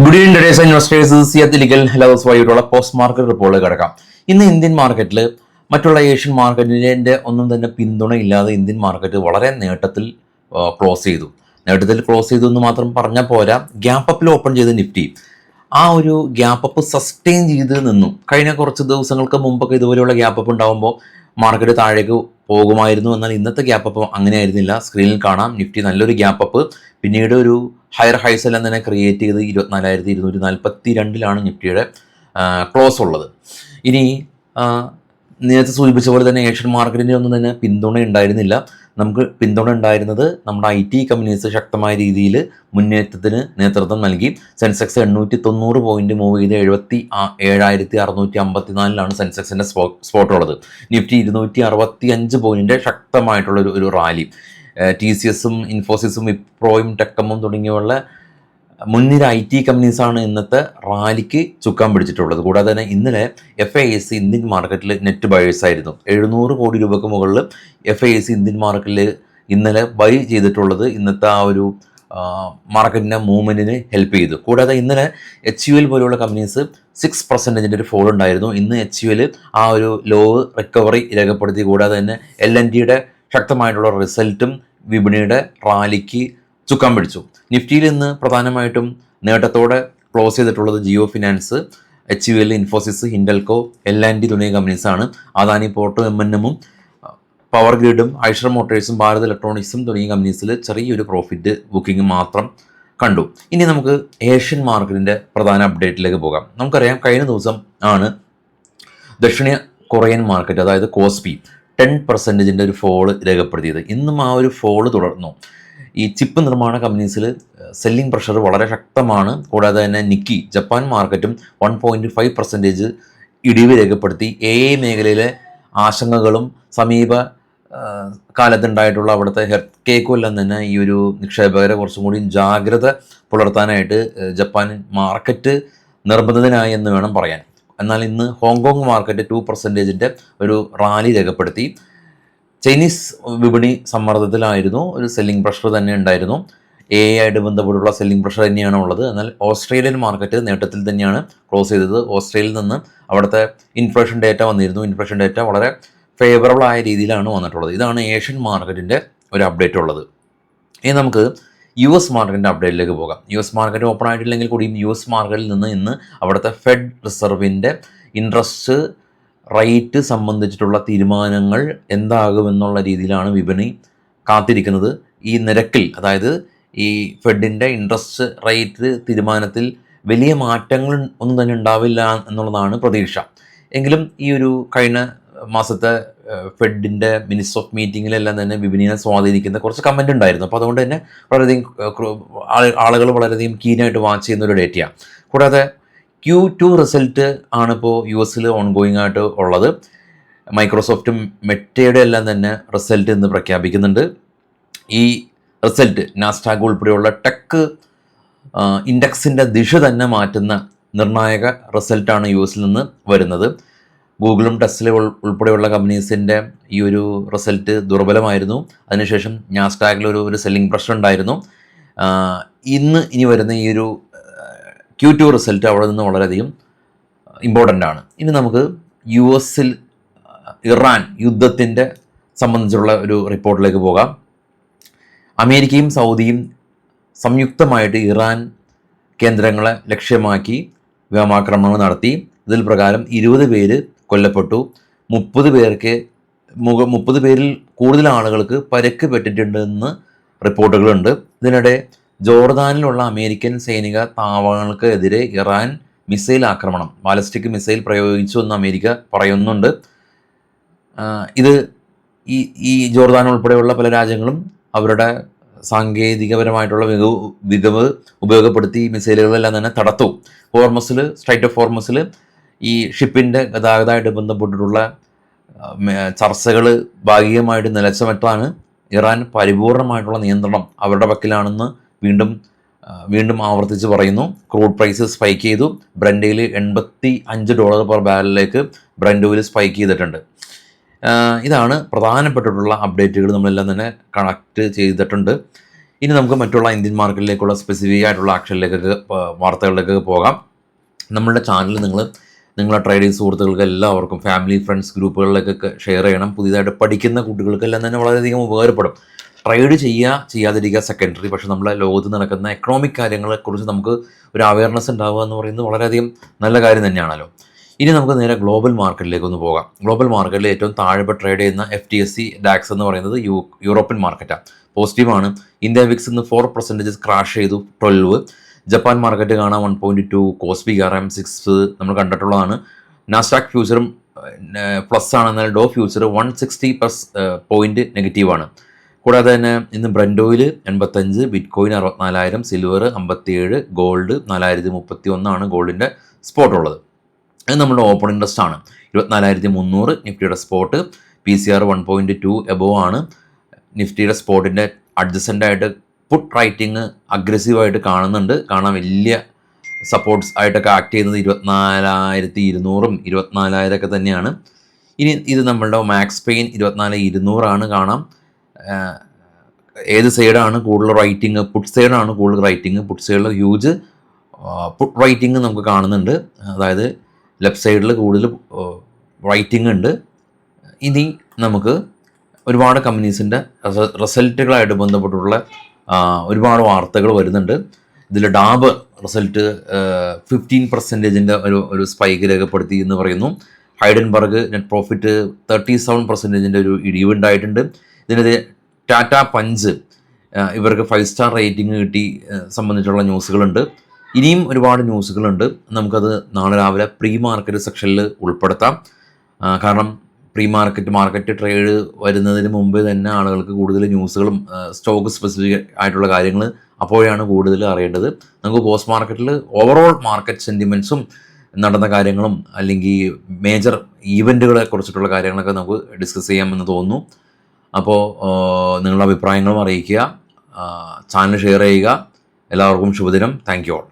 Good evening traders and investors സിയത്തിലിക്കൽ ഹലോസ് വഴിയുള്ള പോസ്റ്റ് മാർക്കറ്റ് റിപ്പോർട്ട് കിടക്കാം. ഇന്ന് ഇന്ത്യൻ മാർക്കറ്റിൽ മറ്റുള്ള ഏഷ്യൻ മാർക്കറ്റിൻ്റെ ഒന്നും തന്നെ പിന്തുണയില്ലാതെ ഇന്ത്യൻ മാർക്കറ്റ് വളരെ നേട്ടത്തിൽ ക്ലോസ് ചെയ്തു. എന്ന് മാത്രം പറഞ്ഞാൽ പോരാ, ഗ്യാപ്പ് അപ്പിൽ ഓപ്പൺ ചെയ്ത് നിഫ്റ്റി ആ ഒരു ഗ്യാപ്പ് അപ്പ് സസ്റ്റെയിൻ ചെയ്ത് നിന്നു. കഴിഞ്ഞ കുറച്ച് ദിവസങ്ങൾക്ക് മുമ്പൊക്കെ ഇതുപോലെയുള്ള ഗ്യാപ്പ് അപ്പ് ഉണ്ടാകുമ്പോൾ മാർക്കറ്റ് താഴേക്ക് പോകുമായിരുന്നു. എന്നാൽ ഇന്നത്തെ ഗ്യാപ്പ് അപ്പ് അങ്ങനെ ആയിരുന്നില്ല. സ്ക്രീനിൽ കാണാം, നിഫ്റ്റി നല്ലൊരു ഗ്യാപ്പ് അപ്പ്, പിന്നീട് ഒരു ഹയർ ഹൈസ് എല്ലാം തന്നെ ക്രിയേറ്റ് ചെയ്ത് 24,242 നിഫ്റ്റിയുടെ ക്ലോസ് ഉള്ളത്. ഇനി നേരത്തെ സൂചിപ്പിച്ച പോലെ തന്നെ ഏഷ്യൻ മാർക്കറ്റിൻ്റെ ഒന്നും തന്നെ പിന്തുണ ഉണ്ടായിരുന്നില്ല. നമുക്ക് പിന്തുണ ഉണ്ടായിരുന്നത് നമ്മുടെ IT കമ്പനീസ് ശക്തമായ രീതിയിൽ മുന്നേറ്റത്തിന് നേതൃത്വം നൽകി. സെൻസെക്സ് 890 പോയിന്റ് മൂവ് ചെയ്ത് 77,654 സെൻസെക്സിൻ്റെ സ്പോട്ട് ഉള്ളത്. നിഫ്റ്റി 265 പോയിന്റ് ശക്തമായിട്ടുള്ള ഒരു റാലി. TCSും ഇൻഫോസിസും വിപ്രോയും ടെക്കമും തുടങ്ങിയുള്ള മുൻനിര IT കമ്പനീസാണ് ഇന്നത്തെ റാലിക്ക് ചുക്കാൻ പിടിച്ചിട്ടുള്ളത്. കൂടാതെ തന്നെ ഇന്നലെ FIS ഇന്ത്യൻ മാർക്കറ്റിൽ നെറ്റ് ബയേഴ്സ് ആയിരുന്നു. 700 കോടി രൂപയ്ക്ക് മുകളിൽ FIS ഇന്ത്യൻ മാർക്കറ്റിൽ ഇന്നലെ ബൈ ചെയ്തിട്ടുള്ളത് ഇന്നത്തെ ആ ഒരു മാർക്കറ്റിൻ്റെ മൂവ്മെൻറ്റിന് ഹെൽപ്പ് ചെയ്തു. കൂടാതെ ഇന്നലെ HUL പോലെയുള്ള കമ്പനീസ് 6% ഒരു ഫോൾ ഉണ്ടായിരുന്നു. ഇന്ന് HUL ആ ഒരു ലോ റിക്കവറി രേഖപ്പെടുത്തി. കൂടാതെ തന്നെ LNTയുടെ ശക്തമായിട്ടുള്ള റിസൾട്ടും വിപണിയുടെ റാലിക്ക് ചുക്കാൻ പിടിച്ചു. നിഫ്റ്റിയിൽ ഇന്ന് പ്രധാനമായിട്ടും നേട്ടത്തോടെ ക്ലോസ് ചെയ്തിട്ടുള്ളത് Jio finance, HUL, Infosys, Hindalco, L&T തുടങ്ങിയ കമ്പനീസാണ്. അദാനി പോർട്ടോ M&Mഉം പവർ ഗ്രിഡും ഐഷർ മോട്ടോഴ്സും ഭാരത് ഇലക്ട്രോണിക്സും തുടങ്ങിയ കമ്പനീസിൽ ചെറിയൊരു പ്രോഫിറ്റ് ബുക്കിംഗ് മാത്രം കണ്ടു. ഇനി നമുക്ക് ഏഷ്യൻ മാർക്കറ്റിൻ്റെ പ്രധാന അപ്ഡേറ്റിലേക്ക് പോകാം. നമുക്കറിയാം, കഴിഞ്ഞ ദിവസം ആണ് ദക്ഷിണ കൊറിയൻ മാർക്കറ്റ്, അതായത് കോസ്പി 10% ഒരു ഫോള് രേഖപ്പെടുത്തിയത്. ഇന്നും ആ ഒരു ഫോള് തുടർന്നു. ഈ ചിപ്പ് നിർമ്മാണ കമ്പനീസിൽ സെല്ലിംഗ് പ്രഷർ വളരെ ശക്തമാണ്. കൂടാതെ തന്നെ നിക്കി ജപ്പാൻ മാർക്കറ്റും 1.5% ഇടിവ് രേഖപ്പെടുത്തി. AI മേഖലയിലെ ആശങ്കകളും സമീപ കാലത്തുണ്ടായിട്ടുള്ള അവിടുത്തെ ഹെൽത്ത് കേക്കും എല്ലാം തന്നെ ഈ ഒരു നിക്ഷേപകരെ കുറച്ചും കൂടി ജാഗ്രത പുലർത്താനായിട്ട് ജപ്പാൻ മാർക്കറ്റ് നിർബന്ധിതനായി എന്ന് വേണം പറയാൻ. എന്നാൽ ഇന്ന് ഹോങ്കോങ് മാർക്കറ്റ് 2% ഒരു റാലി രേഖപ്പെടുത്തി. ചൈനീസ് വിപണി സമ്മർദ്ദത്തിലായിരുന്നു, ഒരു സെല്ലിംഗ് പ്രഷർ തന്നെ ഉണ്ടായിരുന്നു. AI ആയിട്ട് ബന്ധപ്പെട്ടുള്ള സെല്ലിംഗ് പ്രഷർ തന്നെയാണ് ഉള്ളത്. എന്നാൽ ഓസ്ട്രേലിയൻ മാർക്കറ്റ് നേട്ടത്തിൽ തന്നെയാണ് ക്ലോസ് ചെയ്തത്. ഓസ്ട്രേലിയയിൽ നിന്ന് അവിടുത്തെ ഇൻഫ്ലേഷൻ ഡേറ്റ വന്നിരുന്നു. ഇൻഫ്ലേഷൻ ഡേറ്റ വളരെ ഫേവറബിൾ ആയ രീതിയിലാണ് വന്നിട്ടുള്ളത്. ഇതാണ് ഏഷ്യൻ മാർക്കറ്റിൻ്റെ ഒരു അപ്ഡേറ്റ് ഉള്ളത്. ഇനി നമുക്ക് US മാർക്കറ്റിൻ്റെ അപ്ഡേറ്റിലേക്ക് പോകാം. US മാർക്കറ്റ് ഓപ്പൺ ആയിട്ടില്ലെങ്കിൽ കൂടിയും US മാർക്കറ്റിൽ നിന്ന് ഇന്ന് അവിടുത്തെ ഫെഡ് റിസർവിൻ്റെ ഇൻട്രസ്റ്റ് റേറ്റ് സംബന്ധിച്ചിട്ടുള്ള തീരുമാനങ്ങൾ എന്താകുമെന്നുള്ള രീതിയിലാണ് വിപണി കാത്തിരിക്കുന്നത്. ഈ നിരക്കിൽ, അതായത് ഈ ഫെഡിൻ്റെ ഇൻട്രസ്റ്റ് റേറ്റ് തീരുമാനത്തിൽ വലിയ മാറ്റങ്ങൾ ഒന്നും തന്നെ ഉണ്ടാവില്ല എന്നുള്ളതാണ് പ്രതീക്ഷ. എങ്കിലും ഈ ഒരു കഴിഞ്ഞ മാസത്തെ ഫെഡിൻ്റെ മിനിറ്റ്സ് ഓഫ് മീറ്റിങ്ങിലെല്ലാം തന്നെ വിപണിയെ സ്വാധീനിക്കുന്ന കുറച്ച് കമൻ്റ് ഉണ്ടായിരുന്നു. അപ്പോൾ അതുകൊണ്ട് തന്നെ വളരെയധികം ആളുകൾ വളരെയധികം കീനായിട്ട് വാച്ച് ചെയ്യുന്ന ഒരു ഡേറ്റയാണ്. കൂടാതെ Q2 റിസൾട്ട് ആണിപ്പോൾ US ഓൺഗോയിങ് ആയിട്ട് ഉള്ളത്. മൈക്രോസോഫ്റ്റും മെറ്റയുടെ എല്ലാം തന്നെ റിസൾട്ട് ഇന്ന് പ്രഖ്യാപിക്കുന്നുണ്ട്. ഈ റിസൾട്ട് നാസ്ഡാക്ക് ഉൾപ്പെടെയുള്ള ടെക് ഇൻഡെക്സിൻ്റെ ദിശ തന്നെ മാറ്റുന്ന നിർണായക റിസൾട്ടാണ് US നിന്ന് വരുന്നത്. ഗൂഗിളും ടെസ്ലയും ഉൾപ്പെടെയുള്ള കമ്പനീസിൻ്റെ ഈ ഒരു റിസൾട്ട് ദുർബലമായിരുന്നു. അതിനുശേഷം നാസ്ഡാക്കിൽ ഒരു സെല്ലിംഗ് പ്രഷർ ഉണ്ടായിരുന്നു. ഇനി വരുന്ന ഈ ഒരു Q2 റിസൾട്ട് അവിടെ നിന്ന് വളരെയധികം ഇമ്പോർട്ടൻ്റ് ആണ്. ഇനി നമുക്ക് US ഇറാൻ യുദ്ധത്തിൻ്റെ സംബന്ധിച്ചുള്ള ഒരു റിപ്പോർട്ടിലേക്ക് പോകാം. അമേരിക്കയും സൗദിയും സംയുക്തമായിട്ട് ഇറാൻ കേന്ദ്രങ്ങളെ ലക്ഷ്യമാക്കി വ്യോമാക്രമണങ്ങൾ നടത്തി. ഇതിൽ പ്രകാരം 20 പേര് കൊല്ലപ്പെട്ടു. 30 പേരിൽ കൂടുതൽ ആളുകൾക്ക് പരിക്ക് പറ്റിയിട്ടുണ്ടെന്ന് റിപ്പോർട്ടുകളുണ്ട്. ഇതിനിടെ ജോർദാനിലുള്ള അമേരിക്കൻ സൈനിക താവളങ്ങൾക്ക് എതിരെ ഇറാൻ മിസൈൽ ആക്രമണം, ബാലിസ്റ്റിക് മിസൈൽ പ്രയോഗിച്ചു എന്ന് അമേരിക്ക പറയുന്നുണ്ട്. ഇത് ഈ ജോർദാൻ ഉൾപ്പെടെയുള്ള പല രാജ്യങ്ങളും അവരുടെ സാങ്കേതികപരമായിട്ടുള്ള മികവ് ഉപയോഗപ്പെടുത്തി മിസൈലുകളെല്ലാം തന്നെ തടത്തു. സ്ട്രൈറ്റ് ഓഫ് ഹോർമസിൽ ഈ ഷിപ്പിൻ്റെ ഗതാഗതമായിട്ട് ബന്ധപ്പെട്ടിട്ടുള്ള ചർച്ചകൾ ഭാഗികമായിട്ട് നിലച്ചമറ്റാണ്. ഇറാൻ പരിപൂർണമായിട്ടുള്ള നിയന്ത്രണം അവരുടെ പക്കലാണെന്ന് വീണ്ടും ആവർത്തിച്ച് പറയുന്നു. ക്രൂഡ് പ്രൈസ് സ്പൈക്ക് ചെയ്തു. ബ്രൻഡയിൽ $85 പെർ ബാരലിലേക്ക് ബ്രൻഡ് ഓയിൽ സ്പൈക്ക് ചെയ്തിട്ടുണ്ട്. ഇതാണ് പ്രധാനപ്പെട്ടിട്ടുള്ള അപ്ഡേറ്റുകൾ നമ്മളെല്ലാം തന്നെ കണക്ട് ചെയ്തിട്ടുണ്ട്. ഇനി നമുക്ക് മറ്റുള്ള ഇന്ത്യൻ മാർക്കറ്റിലേക്കുള്ള സ്പെസിഫിക് ആയിട്ടുള്ള ആക്ഷനിലേക്കൊക്കെ വാർത്തകളിലേക്കൊക്കെ പോകാം. നമ്മളുടെ ചാനൽ നിങ്ങളെ ട്രേഡിംഗ് സുഹൃത്തുക്കൾക്ക് എല്ലാവർക്കും ഫാമിലി ഫ്രണ്ട്സ് ഗ്രൂപ്പുകളിലേക്കൊക്കെ ഷെയർ ചെയ്യണം. പുതിയതായിട്ട് പഠിക്കുന്ന കുട്ടികൾക്കെല്ലാം തന്നെ വളരെയധികം ഉപകാരപ്പെടും. ട്രേഡ് ചെയ്യാതിരിക്കുക സെക്കൻഡറി, പക്ഷേ നമ്മളെ ലോകത്ത് നടക്കുന്ന എക്കണോമിക് കാര്യങ്ങളെക്കുറിച്ച് നമുക്ക് ഒരു അവയർനെസ് ഉണ്ടാവുക എന്ന് പറയുന്നത് വളരെയധികം നല്ല കാര്യം തന്നെയാണല്ലോ. ഇനി നമുക്ക് നേരെ ഗ്ലോബൽ മാർക്കറ്റിലേക്ക് ഒന്ന് പോകാം. ഗ്ലോബൽ മാർക്കറ്റിൽ ഏറ്റവും താഴെ ട്രേഡ് ചെയ്യുന്ന FTSE DAX എന്ന് പറയുന്നത് യൂറോപ്യൻ മാർക്കറ്റാണ്. പോസിറ്റീവാണ്. ഇന്ത്യ വിക്സ് ഇന്ന് 4% ക്രാഷ് ചെയ്തു 12. ജപ്പാൻ മാർക്കറ്റ് കാണാം 1.2, കോസ്പി RM 6 നമ്മൾ കണ്ടിട്ടുള്ളതാണ്. നാസ്ഡാക്ക് ഫ്യൂച്ചറും പ്ലസ് ആണ്, എന്നാൽ ഡോ ഫ്യൂച്ചർ 160+ പോയിന്റ് നെഗറ്റീവാണ്. കൂടാതെ തന്നെ ഇന്ന് Brent oil 85, bitcoin 64,000, silver 57, gold 4031 ഗോൾഡിൻ്റെ സ്പോട്ട് ഉള്ളത്. അത് നമ്മുടെ ഓപ്പൺ ഇൻട്രസ്റ്റ് ആണ്. 24,300 നിഫ്റ്റിയുടെ സ്പോട്ട്. PCR 1.2 എബോവ് ആണ്. നിഫ്റ്റിയുടെ സ്പോട്ടിൻ്റെ അഡ്ജസ്റ്റൻ്റ് ആയിട്ട് പുട്ട് റൈറ്റിംഗ് അഗ്രസീവായിട്ട് കാണാൻ വലിയ സപ്പോർട്ട്സ് ആയിട്ടൊക്കെ ആക്ട് ചെയ്യുന്നത് 24,200 24,000 തന്നെയാണ്. ഇനി ഇത് നമ്മളുടെ മാക്സ് പെയിൻ 24,200 കാണാം. ഏത് സൈഡാണ് കൂടുതൽ റൈറ്റിംഗ്? പുട്ട് സൈഡാണ് കൂടുതൽ റൈറ്റിംഗ്. പുട്ട് സൈഡിൽ ഹ്യൂജ് പുട്ട് റൈറ്റിംഗ് നമുക്ക് കാണുന്നുണ്ട്. അതായത് ലെഫ്റ്റ് സൈഡിൽ കൂടുതൽ റൈറ്റിംഗ് ഉണ്ട്. ഇനി നമുക്ക് ഒരുപാട് കമ്പനീസിൻ്റെ റിസൾട്ടുകളായിട്ട് ബന്ധപ്പെട്ടുള്ള ഒരുപാട് വാർത്തകൾ വരുന്നുണ്ട്. ഇതിൽ ഡാബ് റിസൾട്ട് 15% ഒരു സ്പൈക്ക് രേഖപ്പെടുത്തി എന്ന് പറയുന്നു. ഹൈഡൻബർഗ് നെറ്റ് പ്രോഫിറ്റ് 37% ഒരു ഇടിവുണ്ടായിട്ടുണ്ട്. ഇതിനെതിരെ ടാറ്റ പഞ്ച് ഇവർക്ക് 5 സ്റ്റാർ റേറ്റിംഗ് കിട്ടി സംബന്ധിച്ചുള്ള ന്യൂസുകളുണ്ട്. ഇനിയും ഒരുപാട് ന്യൂസുകളുണ്ട്. നമുക്കത് നാളെ രാവിലെ പ്രീ മാർക്കറ്റ് സെക്ഷനിൽ ഉൾപ്പെടുത്താം. കാരണം പ്രീ മാർക്കറ്റ് ട്രേഡ് വരുന്നതിന് മുമ്പ് തന്നെ ആളുകൾക്ക് കൂടുതൽ ന്യൂസുകളും സ്റ്റോക്ക് സ്പെസിഫിക് ആയിട്ടുള്ള കാര്യങ്ങൾ അപ്പോഴാണ് കൂടുതൽ അറിയേണ്ടത്. നമുക്ക് പോസ്റ്റ് മാർക്കറ്റിൽ ഓവറോൾ മാർക്കറ്റ് സെൻറ്റിമെൻറ്റ്സും നടന്ന കാര്യങ്ങളും അല്ലെങ്കിൽ മേജർ ഈവൻറ്റുകളെ കുറിച്ചിട്ടുള്ള കാര്യങ്ങളൊക്കെ നമുക്ക് ഡിസ്കസ് ചെയ്യാമെന്ന് തോന്നുന്നു. അപ്പോൾ നിങ്ങളുടെ അഭിപ്രായങ്ങളും അറിയിക്കുക, ചാനൽ ഷെയർ ചെയ്യുക. എല്ലാവർക്കും ശുഭദിനം. Thank you all.